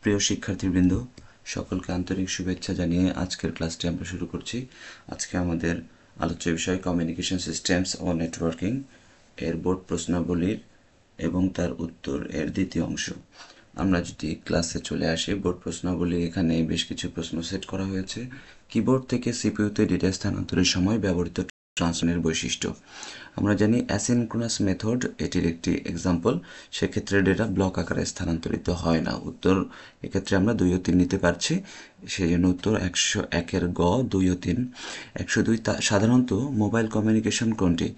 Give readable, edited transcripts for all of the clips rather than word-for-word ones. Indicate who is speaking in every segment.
Speaker 1: প্রিয় শিক্ষার্থীবৃন্দ, সকলকে আন্তরিক শুভেচ্ছা জানিয়ে আজকের ক্লাসটি আমরা শুরু করছি। আজকে আমাদের আলোচ্য বিষয় কমিউনিকেশন সিস্টেমস ও নেটওয়ার্কিং এর বোর্ড প্রশ্নাবলীর এবং তার উত্তর এর দ্বিতীয় অংশ। আমরা যদি ক্লাসে চলে আসি, বোর্ড প্রশ্নাবলী এখানে বেশ কিছু প্রশ্ন সেট করা হয়েছে। কিবোর্ড থেকে সিপিইউতে ডেটা স্থানান্তরের সময় ব্যবহৃত ট্রান্সলেশনের বৈশিষ্ট্য। আমরা জানি অ্যাসিনক্রোনাস মেথড এটির একটি এক্সাম্পল। সেক্ষেত্রে ডেটা ব্লক আকারে স্থানান্তরিত হয় না। উত্তর এক্ষেত্রে আমরা 2 ও 3 নিতে পারছি, সেই জন্য উত্তর 101-এর গ, 2 ও 3। 102 সাধারণত মোবাইল কমিউনিকেশন কোনটি?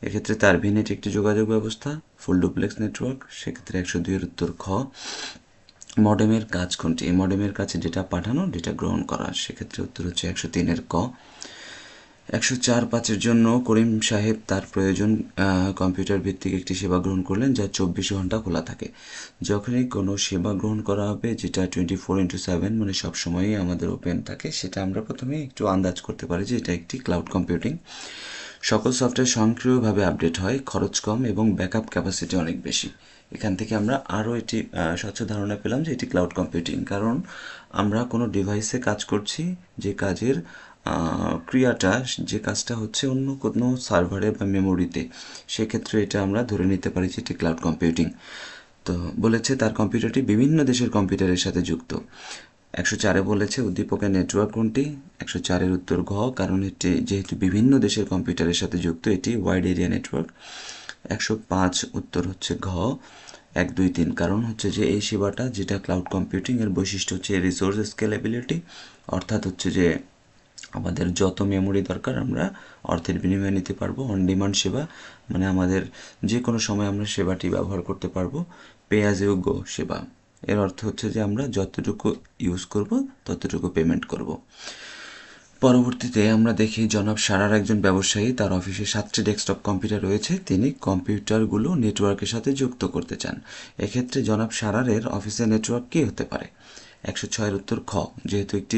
Speaker 1: এক্ষেত্রে টারভিনেট একটি যোগাযোগ ব্যবস্থা, ফুল ডুপ্লেক্স নেটওয়ার্ক, সেক্ষেত্রে 102-এর উত্তর খ। মডেমের কাজ কোনটি? মডেমের কাছে ডেটা পাঠানো, ডেটা গ্রহণ করা, সেক্ষেত্রে উত্তর হচ্ছে 103-এর ক। 104-5-এর জন্য করিম সাহেব তার প্রয়োজন কম্পিউটার ভিত্তিক একটি সেবা গ্রহণ করলেন যা 24 ঘন্টা খোলা থাকে। যখনই কোনো সেবা গ্রহণ করা হবে যেটা 24x7 মানে সবসময়ই আমাদের ওপেন থাকে, সেটা আমরা প্রথমে একটু আন্দাজ করতে পারি যে এটা একটি ক্লাউড কম্পিউটিং। সকল সফটওয়্যার স্বয়ংক্রিয়ভাবে আপডেট হয়, খরচ কম এবং ব্যাকআপ ক্যাপাসিটি অনেক বেশি। এখান থেকে আমরা আরও এটি স্বচ্ছ ধারণা পেলাম যে এটি ক্লাউড কম্পিউটিং, কারণ আমরা কোনো ডিভাইসে কাজ করছি যে কাজের ক্রিয়াটা, যে কাজটা হচ্ছে অন্য কোনো সার্ভারে বা মেমোরিতে, সেক্ষেত্রে এটা আমরা ধরে নিতে পারি যে এটি ক্লাউড কম্পিউটিং। তো বলেছে তার কম্পিউটারটি বিভিন্ন দেশের কম্পিউটারের সাথে যুক্ত। 104-এ বলেছে উদ্দীপকের নেটওয়ার্ক কোনটি? 104-এর উত্তর ঘ, কারণ এটি যেহেতু বিভিন্ন দেশের কম্পিউটারের সাথে যুক্ত, এটি ওয়াইড এরিয়া নেটওয়ার্ক। 105 উত্তর হচ্ছে ঘ, 1, 2, 3, কারণ হচ্ছে যে এই সেবাটা যেটা ক্লাউড কম্পিউটিং এর বৈশিষ্ট্য হচ্ছে রিসোর্স স্কেলেবিলিটি, অর্থাৎ হচ্ছে যে আমাদের যত মেমোরি দরকার আমরা অর্থের বিনিময়ে নিতে পারবো। অন ডিমান্ড সেবা মানে আমাদের যে কোনো সময় আমরা সেবাটি ব্যবহার করতে পারবো। পে অ্যাজ ইউ গো সেবা, এর অর্থ হচ্ছে যে আমরা যতটুকু ইউজ করব ততটুকু পেমেন্ট করব। পরবর্তীতে আমরা দেখি জনাব সারার একজন ব্যবসায়ী, তার অফিসে 7টি ডেস্কটপ কম্পিউটার রয়েছে, তিনি কম্পিউটারগুলো নেটওয়ার্কের সাথে যুক্ত করতে চান। এক্ষেত্রে জনাব সারারের অফিসের নেটওয়ার্ক কী হতে পারে? 106-এর উত্তর খ, যেহেতু একটি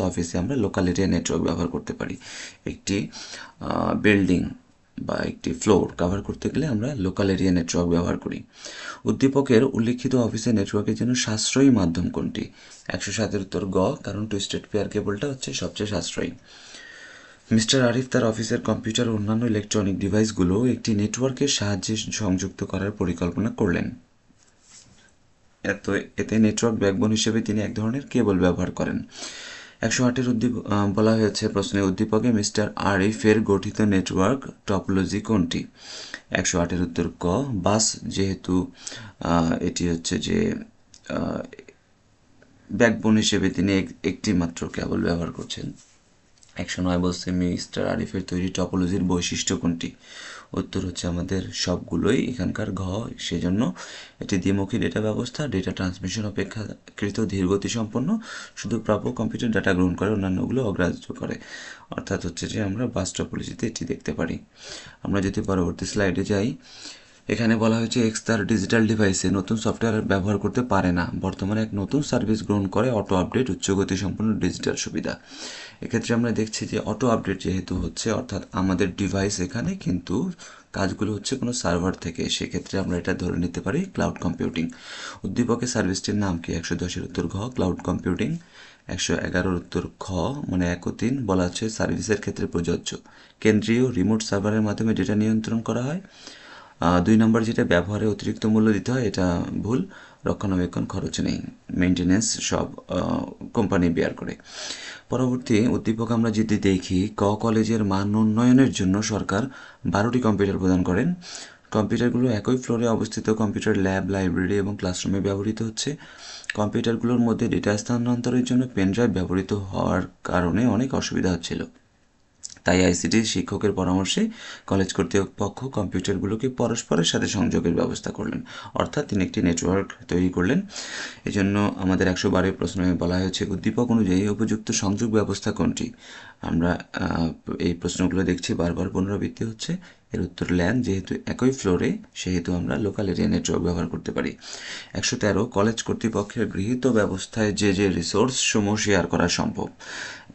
Speaker 1: অফিসে আমরা লোকাল এরিয়া নেটওয়ার্ক ব্যবহার করতে পারি। একটি বিল্ডিং বা একটি ফ্লোর কভার করতে গেলে আমরা লোকাল এরিয়া নেটওয়ার্ক ব্যবহার করি। উদ্দীপকের উল্লিখিত অফিসের নেটওয়ার্কের জন্য সাশ্রয়ী মাধ্যম কোনটি? 107-এর উত্তর গ, কারণ টুইস্টেড পেয়ার কেবলটা হচ্ছে সবচেয়ে সাশ্রয়ী। মিস্টার আরিফ তার অফিসের কম্পিউটার ও অন্যান্য ইলেকট্রনিক ডিভাইসগুলো একটি নেটওয়ার্কের সাহায্যে সংযুক্ত করার পরিকল্পনা করলেন। এতে নেটওয়ার্ক ব্যাকবোন হিসেবে তিনি এক ধরনের কেবল ব্যবহার করেন। 108-এর বলা হয়েছে প্রশ্নে উদ্দীপকে মিস্টার আরিফের গঠিত নেটওয়ার্ক টপোলজি কোনটি? 108-এর উত্তর ক, বাস, যেহেতু এটি হচ্ছে যে ব্যাকবোন হিসেবে তিনি একটি মাত্র কেবল ব্যবহার করছেন। 109 বলছে মিস্টার আরিফের তৈরি টপোলজির বৈশিষ্ট্য কোনটি? উত্তর হচ্ছে আমাদের সবগুলোই এখানকার ঘ, সেজন্য এটি দ্বিমুখী ডেটা ব্যবস্থা, ডেটা ট্রান্সমিশন অপেক্ষাকৃত ধীরগতি সম্পন্ন, শুধু প্রাপ্য কম্পিউটার ডাটা গ্রহণ করে, অন্যান্যগুলো অগ্রাহ্য করে। অর্থাৎ হচ্ছে যে আমরা বাস টপোলজিতে এটি দেখতে পারি। আমরা যদি পরবর্তী স্লাইডে যাই, এখানে বলা হয়েছে এক্স তার ডিজিটাল ডিভাইসে নতুন সফটওয়্যার ব্যবহার করতে পারে না, বর্তমানে এক নতুন সার্ভিস গ্রহণ করে, অটো আপডেট, উচ্চগতি সম্পন্ন ডিজিটাল সুবিধা। এক্ষেত্রে আমরা দেখছি যে অটো আপডেট যেহেতু হচ্ছে, অর্থাৎ আমাদের ডিভাইস এখানে, কিন্তু কাজগুলো হচ্ছে কোনো সার্ভার থেকে, সেক্ষেত্রে আমরা এটা ধরে নিতে পারি ক্লাউড কম্পিউটিং। উদ্দীপকের সার্ভিসটির নাম কি? 110-এর উত্তর ঘ, ক্লাউড কম্পিউটিং। 111-এর উত্তর খ, মানে 1 ও 3 বলা হচ্ছে সার্ভিসের ক্ষেত্রে প্রযোজ্য। কেন্দ্রীয় রিমোট সার্ভারের মাধ্যমে ডেটা নিয়ন্ত্রণ করা হয়। 2 নম্বর যেটা ব্যবহারে অতিরিক্ত মূল্য দিতে হয়, এটা ভুল, রক্ষণাবেক্ষণ খরচ নেই, মেনটেন্যান্স সব কোম্পানি বেয়ার করে। পরবর্তী উদ্দীপক আমরা যদি দেখি, কলেজের মান উন্নয়নের জন্য সরকার 12টি কম্পিউটার প্রদান করেন। কম্পিউটারগুলো একই ফ্লোরে অবস্থিত কম্পিউটার ল্যাব, লাইব্রেরি এবং ক্লাসরুমে ব্যবহৃত হচ্ছে। কম্পিউটারগুলোর মধ্যে ডেটা স্থানান্তরের জন্য পেনড্রাইভ ব্যবহৃত হওয়ার কারণে অনেক অসুবিধা হচ্ছিল। তাই আইসিটি শিক্ষকের পরামর্শে কলেজ কর্তৃপক্ষ কম্পিউটারগুলোকে পরস্পরের সাথে সংযোগের ব্যবস্থা করলেন, অর্থাৎ তিনি একটি নেটওয়ার্ক তৈরি করলেন। এজন্য আমাদের 112 প্রশ্নে বলা হয়েছে উদ্দীপক অনুযায়ী উপযুক্ত সংযোগ ব্যবস্থা কোনটি? আমরা এই প্রশ্নগুলো দেখছি বারবার পুনরাবৃত্তি হচ্ছে। এর উত্তর ল্যান, যেহেতু একই ফ্লোরে সেহেতু আমরা লোকাল এরিয়া নেটওয়ার্ক ব্যবহার করতে পারি। 113 কলেজ কর্তৃপক্ষের গৃহীত ব্যবস্থায় যে রিসোর্স সমূহ শেয়ার করা সম্ভব।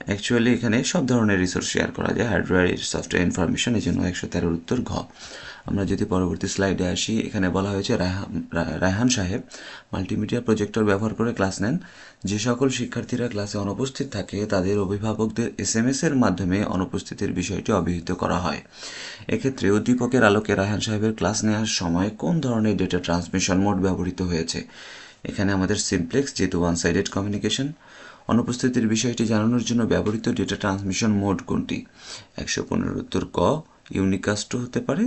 Speaker 1: অ্যাকচুয়ালি এখানে সব ধরনের রিসোর্স শেয়ার করা যায়, হার্ডওয়্যার, সফটওয়্যার, ইনফরমেশন, এই জন্য 113-এর উত্তর ঘ। আমরা যদি পরবর্তী স্লাইডে আসি, এখানে বলা হয়েছে রায়হান সাহেব মাল্টিমিডিয়া প্রজেক্টর ব্যবহার করে ক্লাস নেন। যে সকল শিক্ষার্থীরা ক্লাসে অনুপস্থিত থাকে তাদের অভিভাবকদের SMS এর মাধ্যমে অনুপস্থিতির বিষয়টি অবহিত করা হয়। এক্ষেত্রে উদ্দীপকের আলোকে রায়হান সাহেবের ক্লাস নেওয়ার সময় কোন ধরনের ডেটা ট্রান্সমিশন মোড ব্যবহৃত হয়েছে? এখানে আমাদের সিমপ্লেক্স, যেহেতু ওয়ান সাইডেড কমিউনিকেশন। অনুপস্থিতির বিষয়টি জানানোর জন্য ব্যবহৃত ডেটা ট্রান্সমিশন মোড কোনটি? 115 উত্তর ক, ইউনিকাস্ট হতে পারে।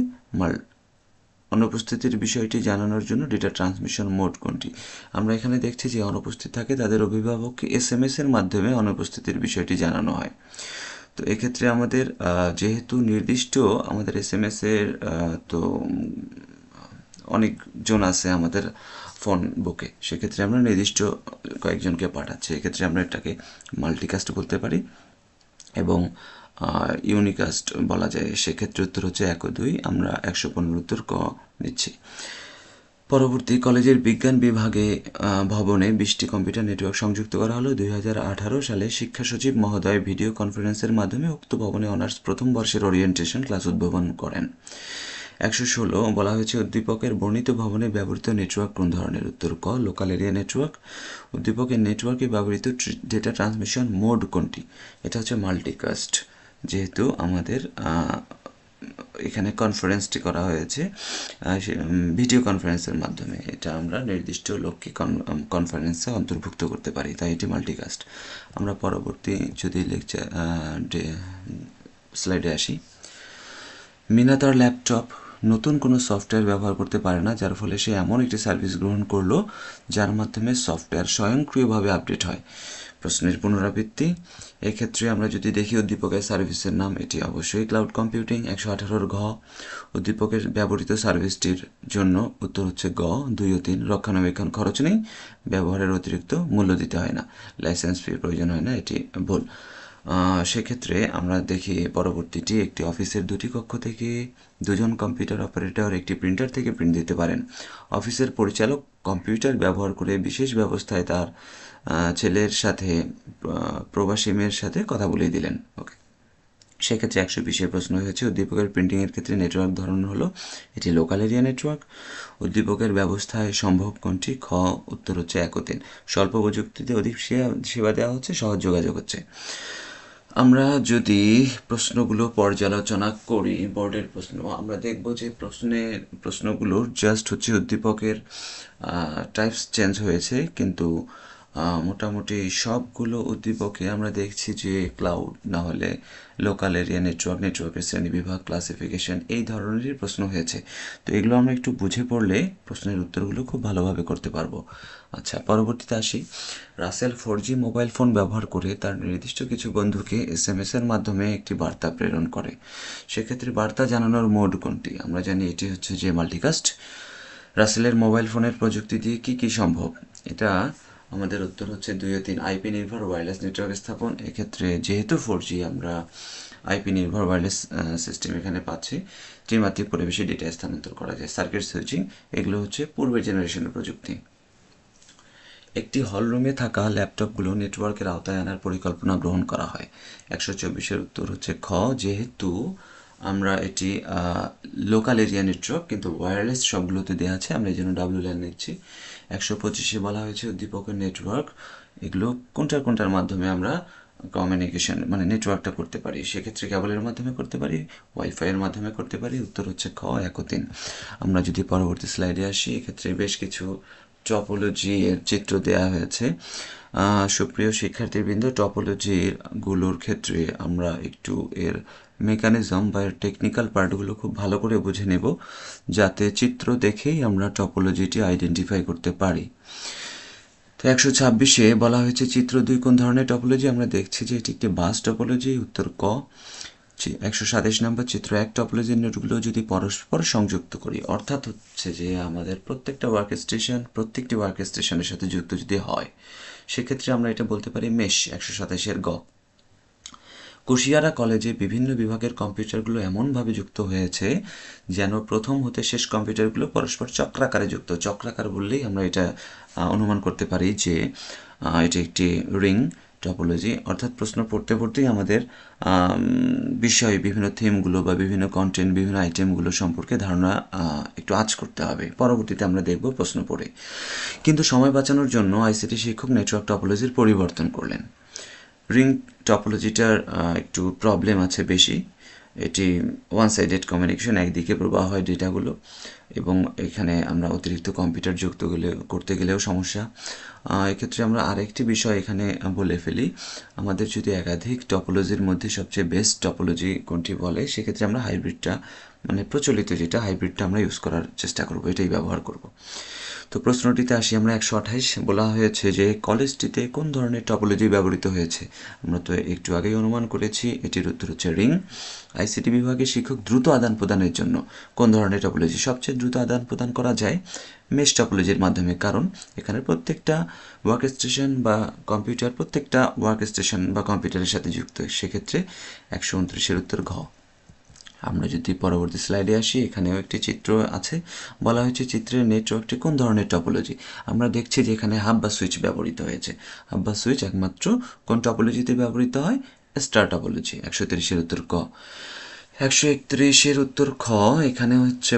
Speaker 1: অনুপস্থিতির বিষয়টি জানানোর জন্য ডেটা ট্রান্সমিশন মোড কোনটি? আমরা এখানে দেখছি যে অনুপস্থিত থাকে তাদের অভিভাবককে SMS এর মাধ্যমে অনুপস্থিতির বিষয়টি জানানো হয়। তো এক্ষেত্রে আমাদের যেহেতু নির্দিষ্ট আমাদের SMS এর তো অনেকজন আছে আমাদের ফোন বুকে, সেক্ষেত্রে আমরা নির্দিষ্ট কয়েকজনকে পাঠাচ্ছি, এক্ষেত্রে আমরা এটাকে মাল্টিকাস্ট বলতে পারি এবং ইউনিকাস্ট বলা যায়। সেক্ষেত্রে উত্তর হচ্ছে 1 ও 2, আমরা 115 উত্তর ক নিচ্ছি। পরবর্তী, কলেজের বিজ্ঞান বিভাগে ভবনে 20টি কম্পিউটার নেটওয়ার্ক সংযুক্ত করা হলো। 2018 সালে শিক্ষা সচিব মহোদয় ভিডিও কনফারেন্সের মাধ্যমে উক্ত ভবনে অনার্স প্রথম বর্ষের ওরিয়েন্টেশন ক্লাস উদ্বোধন করেন। 116 বলা হয়েছে উদ্দীপকের বর্ণিত ভবনে ব্যবহৃত নেটওয়ার্ক কোন ধরনের? উত্তর ক, লোকাল এরিয়া নেটওয়ার্ক। উদ্দীপকের নেটওয়ার্কে ব্যবহৃত ডেটা ট্রান্সমিশন মোড কোনটি? এটা হচ্ছে মাল্টিকাস্ট, যেহেতু আমাদের এখানে কনফারেন্সটি করা হয়েছে ভিডিও কনফারেন্সের মাধ্যমে, এটা আমরা নির্দিষ্ট লোককে কনফারেন্সে অন্তর্ভুক্ত করতে পারি, তাই এটি মাল্টিকাস্ট। আমরা পরবর্তী যদি লেকচার স্লাইডে আসি, মিনা তার ল্যাপটপ নতুন কোনো সফটওয়্যার ব্যবহার করতে পারে না, যার ফলে সে এমন একটি সার্ভিস গ্রহণ করলো যার মাধ্যমে সফটওয়্যার স্বয়ংক্রিয়ভাবে আপডেট হয়। প্রশ্নের পুনরাবৃত্তি, এক্ষেত্রে আমরা যদি দেখি উদ্দীপকের সার্ভিসের নাম, এটি অবশ্যই ক্লাউড কম্পিউটিং। 118 ঘ, উদ্দীপকের ব্যবহৃত সার্ভিসটির জন্য উত্তর হচ্ছে গ, 2 ও 3। রক্ষণাবেক্ষণ খরচ নেই, ব্যবহারের অতিরিক্ত মূল্য দিতে হয় না, লাইসেন্স ফি প্রয়োজন হয় না, এটি ভুল। সেক্ষেত্রে আমরা দেখি পরবর্তীটি, একটি অফিসের 2টি কক্ষ থেকে 2জন কম্পিউটার অপারেটর একটি প্রিন্টার থেকে প্রিন্ট দিতে পারেন। অফিসের পরিচালক কম্পিউটার ব্যবহার করে বিশেষ ব্যবস্থায় তার ছেলের সাথে প্রবাসী মেয়ের সাথে কথা বলিয়ে দিলেন। ওকে, সেক্ষেত্রে 120 প্রশ্ন হয়েছে উদ্দীপকের প্রিন্টিংয়ের ক্ষেত্রে নেটওয়ার্ক ধরন হলো, এটি লোকাল এরিয়া নেটওয়ার্ক। উদ্দীপকের ব্যবস্থায় সম্ভব কোনটি? খ, উত্তর হচ্ছে 1 ও 3। স্বল্প প্রযুক্তিতে অধিক সেবা দেওয়া হচ্ছে, সহজ যোগাযোগ হচ্ছে। আমরা যদি প্রশ্নগুলো পর্যালোচনা করি, বোর্ডের প্রশ্ন, আমরা দেখব যে প্রশ্নগুলোর জাস্ট হচ্ছে উদ্দীপকের টাইপস চেঞ্জ হয়েছে, কিন্তু মোটামুটি সবগুলো উদ্দীপকে আমরা দেখছি যে ক্লাউড না হলে লোকাল এরিয়া নেটওয়ার্ক, নেটওয়ার্কের শ্রেণীবিভাগ, ক্লাসিফিকেশন, এই ধরনেরই প্রশ্ন হয়েছে। তো এগুলো আমরা একটু বুঝে পড়লে প্রশ্নের উত্তরগুলো খুব ভালোভাবে করতে পারবো। আচ্ছা, পরবর্তীতে আসি। রাসেল 4G মোবাইল ফোন ব্যবহার করে তার নির্দিষ্ট কিছু বন্ধুকে SMS এর মাধ্যমে একটি বার্তা প্রেরণ করে। সেক্ষেত্রে বার্তা জানানোর মোড কোনটি? আমরা জানি এটি হচ্ছে যে মাল্টিকাস্ট। রাসেলের মোবাইল ফোনের প্রযুক্তি দিয়ে কি কি সম্ভব? এটা আমাদের উত্তর হচ্ছে 2 ও 3। IP নির্ভর ওয়্যারলেস নেটওয়ার্ক স্থাপন, এক্ষেত্রে যেহেতু 4G আমরা IP নির্ভর ওয়্যারলেস সিস্টেম এখানে পাচ্ছি। ত্রিমাত্রিক পরিবেশে ডেটা স্থানান্তর করা যায়। সার্কিট সুইচিং, এগুলো হচ্ছে পূর্বের জেনারেশনের প্রযুক্তি। একটি হলরুমে থাকা ল্যাপটপগুলো নেটওয়ার্কের আওতায় আনার পরিকল্পনা গ্রহণ করা হয়। 124 উত্তর হচ্ছে খ, যেহেতু আমরা এটি লোকাল এরিয়া নেটওয়ার্ক কিন্তু ওয়্যারলেস সবগুলোতে দেওয়া আছে, আমরা এই জন্য WLAN নিচ্ছি। 125 বলা হয়েছে উদ্দীপকের নেটওয়ার্ক, এগুলো কোনটার মাধ্যমে আমরা কমিউনিকেশন মানে নেটওয়ার্কটা করতে পারি? সেক্ষেত্রে কেবলের মাধ্যমে করতে পারি, ওয়াইফাইয়ের মাধ্যমে করতে পারি, উত্তর হচ্ছে খ, 1 ও 3। আমরা যদি পরবর্তী স্লাইডে আসি, এক্ষেত্রে বেশ কিছু টপোলজি এর চিত্র দেওয়া হয়েছে। সুপ্রিয় শিক্ষার্থীবৃন্দ, টপোলজিগুলোর ক্ষেত্রে আমরা একটু এর মেকানিজম বা এর টেকনিক্যাল পার্টগুলো খুব ভালো করে বুঝে নেব, যাতে চিত্র দেখেই আমরা টপোলজিটি আইডেন্টিফাই করতে পারি। তো 126 বলা হয়েছে চিত্র 2 কোন ধরনের টপোলজি? আমরা দেখছি যে এটি একটি বাস টপোলজি, উত্তর ক। 127 নম্বর, চিত্র 1 টপোলজির নোটগুলো যদি পরস্পর সংযুক্ত করি, অর্থাৎ হচ্ছে যে আমাদের প্রত্যেকটি ওয়ার্ক স্টেশনের সাথে যুক্ত যদি হয়, সেক্ষেত্রে আমরা এটা বলতে পারি মেশ। 127 গ, কুশিয়ারা কলেজে বিভিন্ন বিভাগের কম্পিউটারগুলো এমনভাবে যুক্ত হয়েছে যেন প্রথম হতে শেষ কম্পিউটারগুলো পরস্পর চক্রাকারে যুক্ত। চক্রাকার বললেই আমরা এটা অনুমান করতে পারি যে এটি একটি রিং টপোলজি, অর্থাৎ প্রশ্ন পড়তে পড়তেই আমাদের বিষয় বিভিন্ন থিমগুলো বা বিভিন্ন কন্টেন্ট বিভিন্ন আইটেমগুলো সম্পর্কে ধারণা একটু আঁচ করতে হবে। পরবর্তীতে আমরা দেখব প্রশ্ন পড়ে। কিন্তু সময় বাঁচানোর জন্য আইসিটি শিক্ষক নেটওয়ার্ক টপোলজির পরিবর্তন করলেন। রিং টপোলজিটার একটু প্রবলেম আছে বেশি। এটি ওয়ান সাইডেড কমিউনিকেশন, একদিকে প্রবাহ হয় ডেটাগুলো, এবং এখানে আমরা অতিরিক্ত কম্পিউটার যুক্ত করতে গেলেও সমস্যা। এক্ষেত্রে আমরা আরেকটি বিষয় এখানে বলে ফেলি, আমাদের যদি একাধিক টপোলজির মধ্যে সবচেয়ে বেস্ট টপোলজি কোনটি বলে, সেক্ষেত্রে আমরা হাইব্রিডটা, মানে প্রচলিত যেটা হাইব্রিডটা আমরা ইউজ করার চেষ্টা করব, এটাই ব্যবহার করব। তো প্রশ্নটিতে আসি আমরা। 128 বলা হয়েছে যে কলেজটিতে কোন ধরনের টপোলজি ব্যবহৃত হয়েছে। আমরা তো একটু আগেই অনুমান করেছি, এটির উত্তর হচ্ছে রিং। আইসিটি বিভাগে শিক্ষক দ্রুত আদান প্রদানের জন্য কোন ধরনের টপোলজি সবচেয়ে দ্রুত আদান প্রদান করা যায়? মেশ টপোলজির মাধ্যমে, কারণ এখানে প্রত্যেকটা ওয়ার্ক স্টেশন বা কম্পিউটার প্রত্যেকটা ওয়ার্ক স্টেশন বা কম্পিউটারের সাথে যুক্ত, সেক্ষেত্রে 129-এর উত্তর ঘ। আমরা যদি পরবর্তী স্লাইডে আসি, এখানেও একটি চিত্র আছে। বলা হয়েছে চিত্রের নেটওয়ার্কটি কোন ধরনের টপোলজি। আমরা দেখছি যে এখানে হাব বা সুইচ ব্যবহৃত হয়েছে। হাব বা সুইচ একমাত্র কোন টপোলজিতে ব্যবহৃত হয়? Star topology. 130-এর উত্তর ক। 131-এর উত্তর খ। এখানে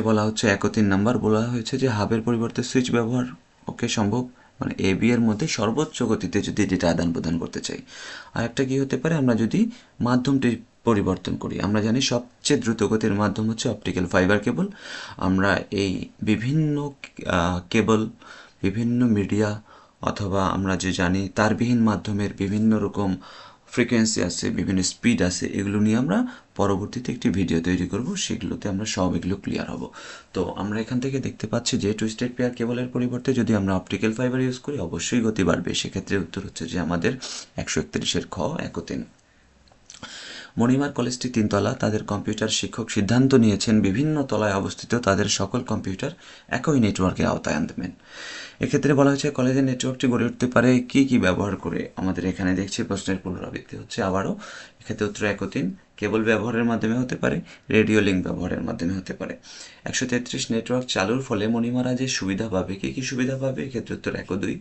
Speaker 1: বলা হচ্ছে 1 ও 3 নাম্বার বলা হয়েছে যে হাবের পরিবর্তে সুইচ ব্যবহার ওকে সম্ভব, মানে এ বি এর মধ্যে সর্বোচ্চ গতিতে যদি ডেটা আদান প্রদান করতে চাই। আর একটা কী হতে পারে, আমরা যদি মাধ্যমটি পরিবর্তন করি। আমরা জানি সবচেয়ে দ্রুত গতির মাধ্যম হচ্ছে অপটিক্যাল ফাইবার কেবল। আমরা এই বিভিন্ন কেবল, বিভিন্ন মিডিয়া, অথবা আমরা যে জানি তারবিহীন মাধ্যমের বিভিন্ন রকম ফ্রিকোয়েন্সি আছে, বিভিন্ন স্পিড আছে, এগুলো নিয়ে আমরা পরবর্তীতে একটি ভিডিও তৈরি করব, সেগুলোতে আমরা সব এগুলো ক্লিয়ার হব। তো আমরা এখান থেকে দেখতে পাচ্ছি যে টুইস্টেড পেয়ার কেবলের পরিবর্তে যদি আমরা অপটিক্যাল ফাইবার ইউজ করি অবশ্যই গতি বাড়বে। সেক্ষেত্রে উত্তর হচ্ছে যে আমাদের 131-এর খ, 1 ও 3। মণিমার কলেজটি 3 তলা। তাদের কম্পিউটার শিক্ষক সিদ্ধান্ত নিয়েছেন বিভিন্ন তলায় অবস্থিত তাদের সকল কম্পিউটার একই নেটওয়ার্কের আওতায় আনবেন। এক্ষেত্রে বলা হয়েছে কলেজের নেটওয়ার্কটি গড়ে উঠতে পারে কি কি ব্যবহার করে। আমাদের এখানে দেখছি প্রশ্নের পুনরাবৃত্তি হচ্ছে আবারও। এক্ষেত্রে উত্তর 1 ও 3। কেবল ব্যবহারের মাধ্যমে হতে পারে, রেডিও লিঙ্ক ব্যবহারের মাধ্যমে হতে পারে। 133 নেটওয়ার্ক চালুর ফলে মণিমারা যে সুবিধা পাবে, কী কী সুবিধা পাবে? এক্ষেত্রে উত্তর 1 ও 2।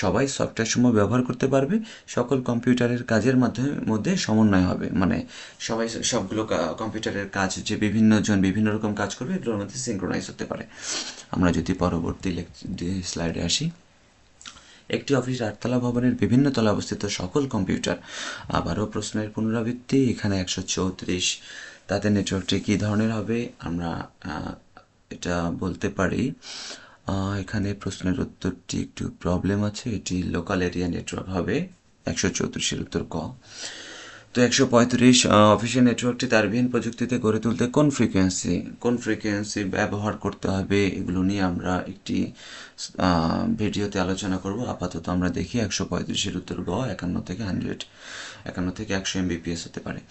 Speaker 1: সবাই সফটওয়্যার সমূহ ব্যবহার করতে পারবে, সকল কম্পিউটারের কাজের মধ্যে সমন্বয় হবে, মানে সবাই সবগুলো কম্পিউটারের কাজ যে বিভিন্নজন বিভিন্ন রকম কাজ করবে, এগুলোর মধ্যে সিঙ্ক্রোনাইজ হতে পারে। আমরা যদি পরবর্তী স্লাইডে আসি, একটি অফিস 8 তলা ভবনের বিভিন্ন তলা অবস্থিত সকল কম্পিউটার। আবারও প্রশ্নের পুনরাবৃত্তি। এখানে 134, তাদের নেটওয়ার্কটি কী ধরনের হবে? আমরা এটা বলতে পারি, এখানে প্রশ্নের উত্তরটি একটু প্রবলেম আছে, এটি লোকাল এরিয়া নেটওয়ার্ক হবে। 134-এর উত্তর ক। তো 135, অফিসের নেটওয়ার্কটি তারবিহীন প্রযুক্তিতে গড়ে তুলতে কোন ফ্রিকোয়েন্সি ব্যবহার করতে হবে, এগুলো নিয়ে আমরা একটি ভিডিওতে আলোচনা করব। আপাতত আমরা দেখি 135-এর উত্তর গ। 51 থেকে 100, 51 থেকে 100 Mbps হতে পারে।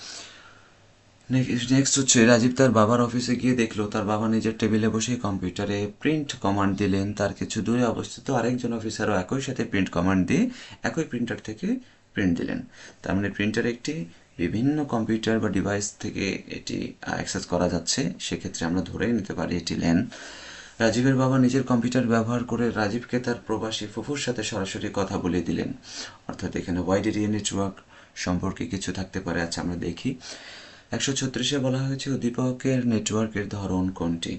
Speaker 1: নেক্সট হচ্ছে রাজীব তার বাবার অফিসে গিয়ে দেখলো তার বাবা নিজের টেবিলে বসে কম্পিউটারে প্রিন্ট কমান্ড দিলেন। তার কিছু দূরে অবস্থিত আরেকজন অফিসারও একই সাথে প্রিন্ট কমান্ড দিয়ে একই প্রিন্টার থেকে প্রিন্ট দিলেন। তার মানে প্রিন্টার একটি বিভিন্ন কম্পিউটার বা ডিভাইস থেকে এটি অ্যাক্সেস করা যাচ্ছে। সেক্ষেত্রে আমরা ধরেই নিতে পারি এটি ল্যান। রাজীবের বাবা নিজের কম্পিউটার ব্যবহার করে রাজীবকে তার প্রবাসী ফুফুর সাথে সরাসরি কথা বলে দিলেন। অর্থাৎ এখানে ওয়াইড এরিয়া নেটওয়ার্ক সম্পর্কে কিছু থাকতে পারে। আচ্ছা, আমরা দেখি। 136-এ বলা হয়েছে উদ্দীপকের নেটওয়ার্কের ধরন কোনটি।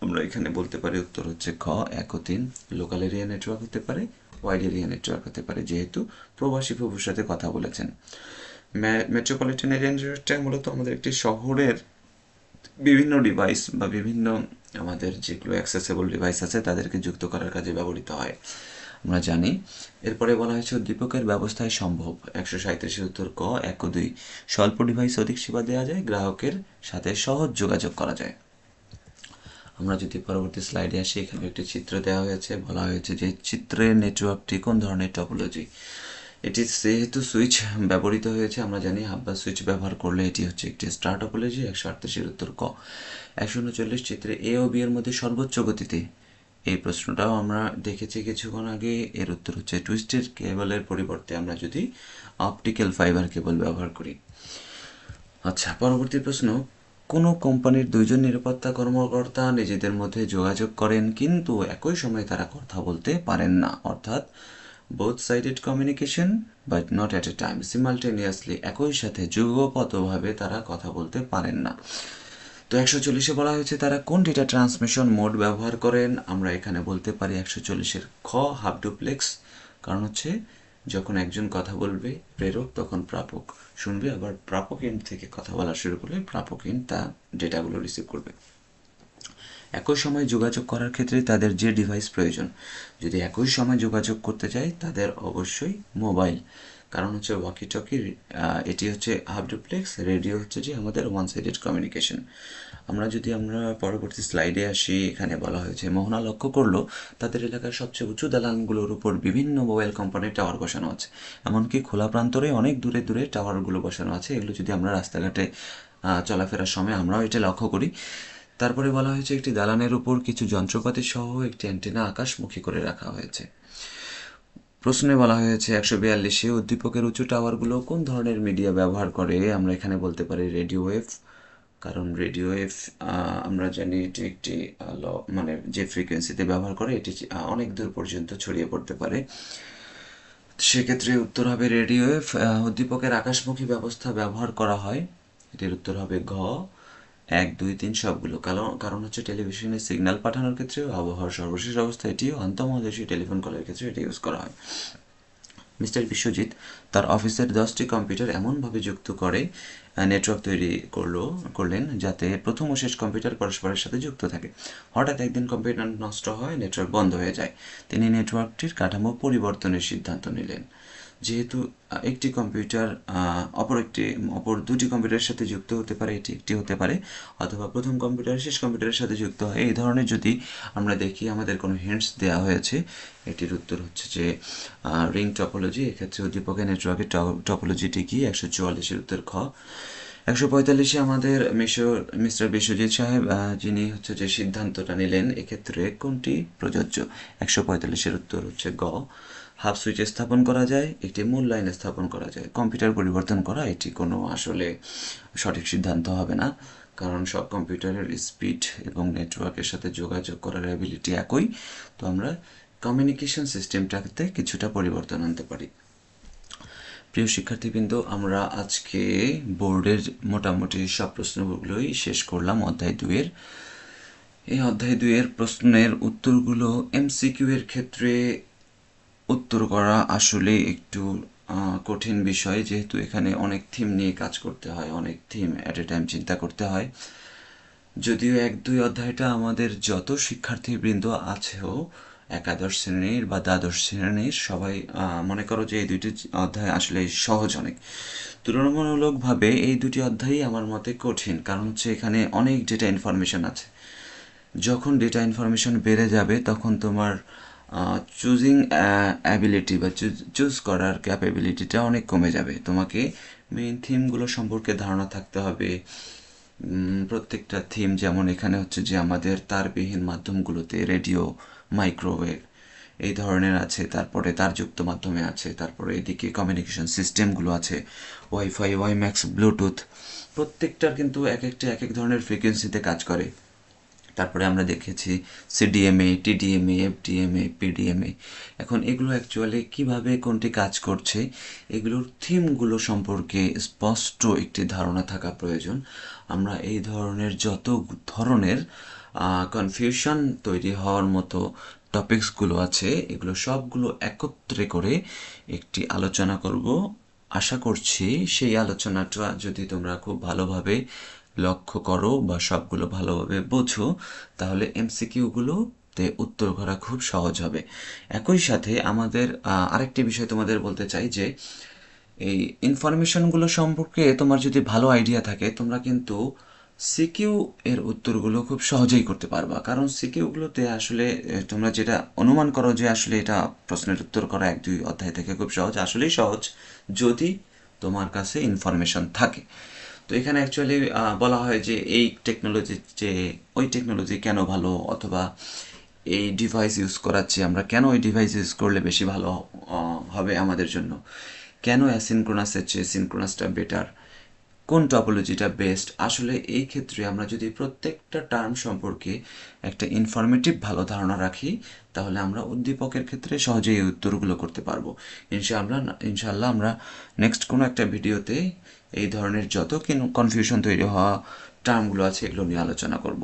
Speaker 1: আমরা এখানে বলতে পারি উত্তর হচ্ছে খ, 1 ও 3। লোকাল এরিয়া নেটওয়ার্ক হতে পারে, ওয়াইড এরিয়া নেটওয়ার্ক হতে পারে, যেহেতু প্রবাসী ফুফুর সাথে কথা বলেছেন। মেট্রোপলিটন এরিয়া নেটওয়ার্কটা মূলত আমাদের একটি শহরের বিভিন্ন ডিভাইস বা বিভিন্ন আমাদের যেগুলো অ্যাক্সেসেবল ডিভাইস আছে তাদেরকে যুক্ত করার কাজে ব্যবহৃত হয়, আমরা জানি। এরপরে বলা হয়েছে উদ্দীপকের ব্যবস্থায় সম্ভব। 137-এর উত্তর ক, 1 ও 2। স্বল্প ডিভাইস অধিক সেবা দেওয়া যায়, গ্রাহকের সাথে সহজ যোগাযোগ করা যায়। আমরা যদি পরবর্তী স্লাইডে আসি, এখানে একটি চিত্র দেওয়া হয়েছে। বলা হয়েছে যে চিত্রের নেটওয়ার্কটি কোন ধরনের টপোলজি। এটি যেহেতু সুইচ ব্যবহৃত হয়েছে, আমরা জানি হাব বা সুইচ ব্যবহার করলে এটি হচ্ছে একটি স্টার টপোলজি। 138-এর উত্তর ক। 139 চিত্রে এ ও বি এর মধ্যে সর্বোচ্চ গতিতে, এই প্রশ্নটাও আমরা দেখেছি কিছুক্ষণ আগে। এর উত্তর হচ্ছে টুইস্টেড কেবলের পরিবর্তে আমরা যদি অপটিক্যাল ফাইবার কেবল ব্যবহার করি। আচ্ছা, পরবর্তী প্রশ্ন। কোনো কোম্পানির 2জন নিরাপত্তা কর্মকর্তা নিজেদের মধ্যে যোগাযোগ করেন, কিন্তু একই সময়ে তারা কথা বলতে পারেন না। অর্থাৎ both sided communication but not at a time, simultaneously, একই সাথে যুগপতভাবে তারা কথা বলতে পারেন না। তো 140-এ বলা হয়েছে তারা কোন ডেটা ট্রান্সমিশন মোড ব্যবহার করেন। আমরা এখানে বলতে পারি 140-এর খ হাফ ডুপ্লেক্স, কারণ হচ্ছে যখন একজন কথা বলবে প্রেরক তখন প্রাপক শুনবে, আবার প্রাপক এন্ড থেকে কথা বলা শুরু করলে প্রাপক এন্ড তা ডেটাগুলো রিসিভ করবে। একই সময় যোগাযোগ করার ক্ষেত্রে তাদের যে ডিভাইস প্রয়োজন, যদি একই সময় যোগাযোগ করতে চাই তাদের অবশ্যই মোবাইল, কারণ হচ্ছে ওয়াকি টকি, এটি হচ্ছে হাফ ডুপ্লেক্স, রেডিও হচ্ছে যে আমাদের ওয়ান সাইডেড কমিউনিকেশন। আমরা পরবর্তী স্লাইডে আসি, এখানে বলা হয়েছে মোহনা লক্ষ্য করলো তাদের এলাকার সবচেয়ে উঁচু দালানগুলোর উপর বিভিন্ন মোবাইল কোম্পানির টাওয়ার বসানো আছে, এমনকি খোলা প্রান্তরে অনেক দূরে দূরে টাওয়ারগুলো বসানো আছে। এগুলো যদি আমরা রাস্তাঘাটে চলাফেরার সময় আমরাও এটা লক্ষ্য করি। তারপরে বলা হয়েছে একটি দালানের উপর কিছু যন্ত্রপাতি সহ একটি অ্যান্টেনা আকাশমুখী করে রাখা হয়েছে। প্রশ্নে বলা হয়েছে 142-এ উদ্দীপকের উঁচু টাওয়ারগুলো কোন ধরনের মিডিয়া ব্যবহার করে। আমরা এখানে বলতে পারি রেডিও ওয়েভ, কারণ রেডিও ওয়েভ আমরা জানি এটি একটি মানে যে ফ্রিকোয়েন্সিতে ব্যবহার করে এটি অনেক দূর পর্যন্ত ছড়িয়ে পড়তে পারে। সেক্ষেত্রে উত্তর হবে রেডিও ওয়েভ। উদ্দীপকের আকাশমুখী ব্যবস্থা ব্যবহার করা হয়, এটির উত্তর হবে ঘ 1, 2, 3 সবগুলো। কারণ হচ্ছে টেলিভিশনে সিগন্যাল পাঠানোর ক্ষেত্রে আবহাওয়ার সর্বশেষ অবস্থা এটিও আন্তঃমহাদেশীয় টেলিফোন কলের ক্ষেত্রে এটি ইউজ করা হয়। মিস্টার বিশ্বজিৎ তার অফিসের 10টি কম্পিউটার এমনভাবে যুক্ত করে নেটওয়ার্ক তৈরি করলেন যাতে প্রথম ও শেষ কম্পিউটার পরস্পরের সাথে যুক্ত থাকে। হঠাৎ একদিন কম্পিউটার নষ্ট হয়, নেটওয়ার্ক বন্ধ হয়ে যায়। তিনি নেটওয়ার্কটির কাঠামো পরিবর্তনের সিদ্ধান্ত নিলেন। যেহেতু একটি কম্পিউটার অপর দুটি কম্পিউটারের সাথে যুক্ত হতে পারে, এটি একটি হতে পারে, অথবা প্রথম কম্পিউটার শেষ কম্পিউটারের সাথে যুক্ত হয়, এই ধরনের যদি আমরা দেখি আমাদের কোনো হিন্টস দেওয়া হয়েছে, এটির উত্তর হচ্ছে যে রিং টপোলজি। এক্ষেত্রে উদ্দীপকের নেটওয়ার্কের টপোলজিটি কি? 144-এর উত্তর খ। 145-এ আমাদের মিস্টার বিশ্বজিৎ সাহেব যিনি হচ্ছে যে সিদ্ধান্তটা নিলেন, এক্ষেত্রে কোনটি প্রযোজ্য? 145-এর উত্তর হচ্ছে গ, হাফ সুইচ স্থাপন করা যায়, একটি মূল লাইন স্থাপন করা যায়। কম্পিউটার পরিবর্তন করা এটি কোনো আসলে সঠিক সিদ্ধান্ত হবে না, কারণ সব কম্পিউটারের স্পিড এবং নেটওয়ার্কের সাথে যোগাযোগ করার অ্যাবিলিটি একই। তো আমরা কমিউনিকেশন সিস্টেমটাতে কিছুটা পরিবর্তন আনতে পারি। প্রিয় শিক্ষার্থীবৃন্দ, আমরা আজকে বোর্ডের মোটামুটি সব প্রশ্নগুলোই শেষ করলাম অধ্যায় 2-এর। এই অধ্যায় 2-এর প্রশ্নের উত্তরগুলো এমসিকিউ এর ক্ষেত্রে উত্তর করা আসলে একটু কঠিন বিষয়, যেহেতু এখানে অনেক থিম নিয়ে কাজ করতে হয়, অনেক থিম অ্যাট এ টাইম চিন্তা করতে হয়। যদিও 1-2 অধ্যায়টা আমাদের যত শিক্ষার্থীবৃন্দ আছেও একাদশ শ্রেণীর বা দ্বাদশ শ্রেণীর সবাই মনে করো যে এই দুটি অধ্যায় আসলে সহজ অনেক। তুলনামূলকভাবে এই দুটি অধ্যায়ই আমার মতে কঠিন, কারণ হচ্ছে এখানে অনেক ডেটা ইনফরমেশন আছে। যখন ডেটা ইনফরমেশন বেড়ে যাবে তখন তোমার চুজিং অ্যাবিলিটি বা চুজ করার ক্যাপাবিলিটিটা অনেক কমে যাবে। তোমাকে মেইন থিমগুলো সম্পর্কে ধারণা থাকতে হবে। প্রত্যেকটা থিম যেমন এখানে হচ্ছে যে আমাদের তারবিহীন মাধ্যমগুলোতে রেডিও, মাইক্রোওয়েভ এই ধরনের আছে, তারপরে তারযুক্ত মাধ্যমে আছে, তারপরে এদিকে কমিউনিকেশন সিস্টেমগুলো আছে, ওয়াইফাই, ওয়াইম্যাক্স, ব্লুটুথ, প্রত্যেকটার কিন্তু এক এক ধরনের ফ্রিকোয়েন্সিতে কাজ করে। তারপরে আমরা দেখেছি সিডিএমএ, টিডিএমএ, এফডিএমএ, পিডিএমএ। এখন এগুলো অ্যাকচুয়ালি কিভাবে কোনটি কাজ করছে এগুলোর থিমগুলো সম্পর্কে স্পষ্ট একটি ধারণা থাকা প্রয়োজন। আমরা এই ধরনের যত ধরনের কনফিউশন তৈরি হওয়ার মতো টপিকসগুলো আছে এগুলো সবগুলো একত্রে করে একটি আলোচনা করব। আশা করছি সেই আলোচনাটা যদি তোমরা খুব ভালোভাবে লক্ষ্য করো বা সবগুলো ভালোভাবে বোঝো, তাহলে এমসিকিউগুলোতে উত্তর করা খুব সহজ হবে। একই সাথে আমাদের আরেকটি বিষয় তোমাদের বলতে চাই যে এই ইনফরমেশনগুলো সম্পর্কে তোমার যদি ভালো আইডিয়া থাকে তোমরা কিন্তু সিকিউ এর উত্তরগুলো খুব সহজেই করতে পারবা, কারণ সিকিউগুলোতে আসলে তোমরা যেটা অনুমান করো যে আসলে এটা প্রশ্নের উত্তর করা 1-2 অধ্যায় থেকে খুব সহজ, আসলেই সহজ যদি তোমার কাছে ইনফরমেশন থাকে। তো এখানে অ্যাকচুয়ালি বলা হয় যে এই টেকনোলজি যে ওই টেকনোলজি কেন ভালো, অথবা এই ডিভাইস ইউজ করাচ্ছি আমরা, কেন ওই ডিভাইস ইউজ করলে বেশি ভালো হবে আমাদের জন্য, কেন অ্যাসিনক্রোনাসের চেয়ে সিনক্রোনাসটা বেটার, কোন টপোলজিটা বেস্ট। আসলে এই ক্ষেত্রে আমরা যদি প্রত্যেকটা টার্ম সম্পর্কে একটা ইনফরমেটিভ ভালো ধারণা রাখি, তাহলে আমরা উদ্দীপকের ক্ষেত্রে সহজেই এই উত্তরগুলো করতে পারবো। ইনশাআল্লাহ আমরা নেক্সট কোনো একটা ভিডিওতে এই ধরনের যত কনফিউশন তৈরি হওয়া টার্মগুলো আছে এগুলো নিয়ে আলোচনা করব।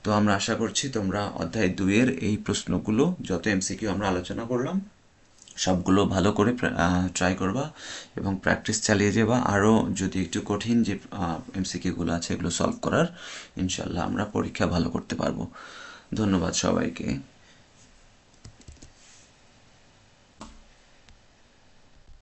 Speaker 1: তো আমরা আশা করছি তোমরা অধ্যায় 2-এর এই প্রশ্নগুলো যত এমসিকিউ আমরা আলোচনা করলাম সবগুলো ভালো করে ট্রাই করবা এবং প্র্যাকটিস চালিয়ে যাবা। আরও যদি একটু কঠিন যে এমসিকিউগুলো আছে এগুলো সলভ করার, ইনশাল্লাহ আমরা পরীক্ষা ভালো করতে পারবো। ধন্যবাদ সবাইকে।